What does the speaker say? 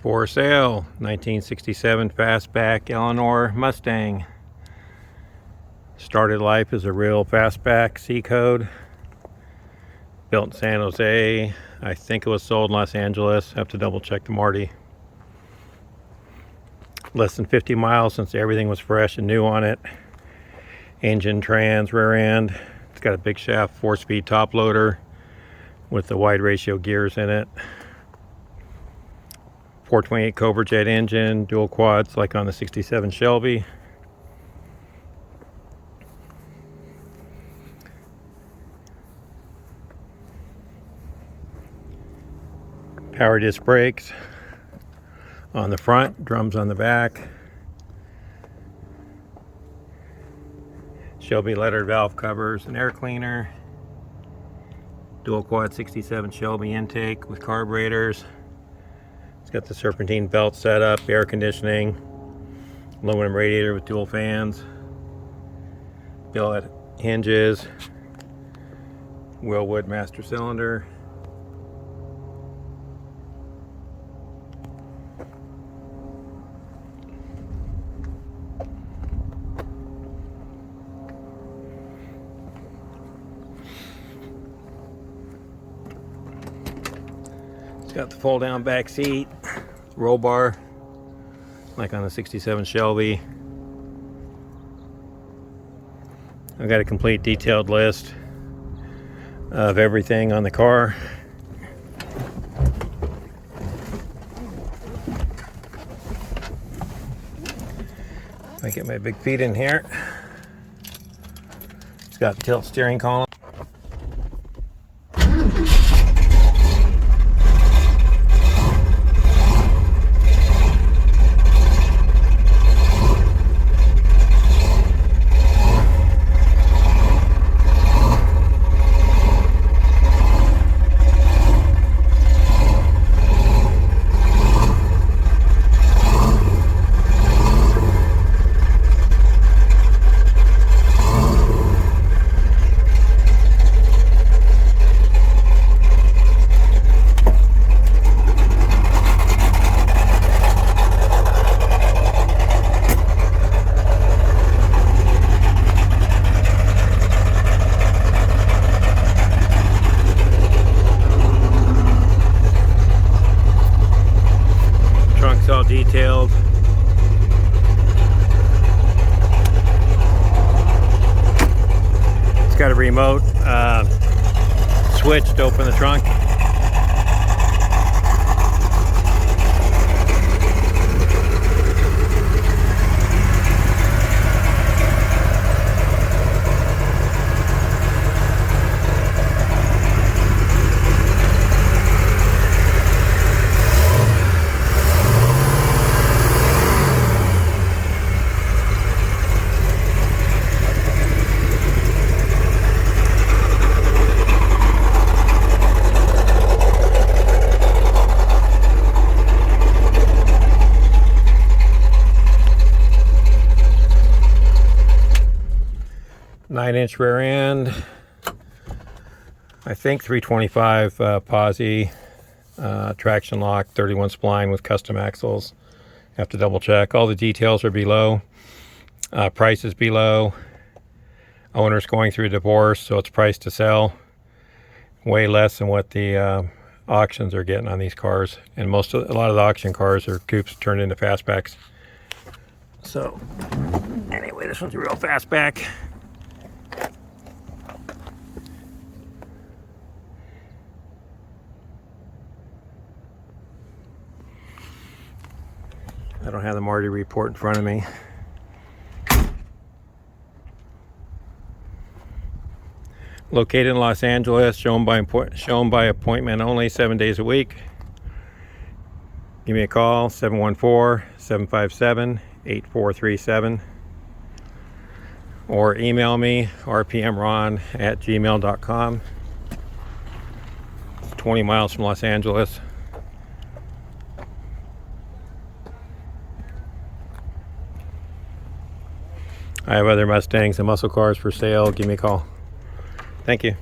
For sale, 1967 Fastback Eleanor Mustang. Started life as a real Fastback C code. Built in San Jose. I think it was sold in Los Angeles. Have to double check the Marty. Less than 50 miles since everything was fresh and new on it. Engine, trans, rear end. It's got a big shaft 4-speed top loader with the wide ratio gears in it. 428 Cobra Jet engine, dual quads like on the 67 Shelby. Power disc brakes on the front, drums on the back. Shelby lettered valve covers and air cleaner. Dual quad 67 Shelby intake with carburetors. It's got the serpentine belt set up, air conditioning, aluminum radiator with dual fans, billet hinges, Willwood master cylinder. Got the fold down back seat, roll bar like on the 67 Shelby. I've got a complete detailed list of everything on the car. I get my big feet in here. It's got tilt steering column. Trunk's all detailed. It's got a remote switch to open the trunk. Nine-inch rear end, I think 325 posi, traction lock, 31 spline with custom axles. Have to double check. All the details are below. Price is below. Owner's going through a divorce, so it's priced to sell. Way less than what the auctions are getting on these cars. And a lot of the auction cars are coupes turned into fastbacks. So anyway, this one's a real fastback. I don't have the Marty report in front of me. Located in Los Angeles, shown by appointment only, 7 days a week. Give me a call, 714-757-8437. Or email me, rpmron@gmail.com. 20 miles from Los Angeles. I have other Mustangs and muscle cars for sale. Give me a call. Thank you.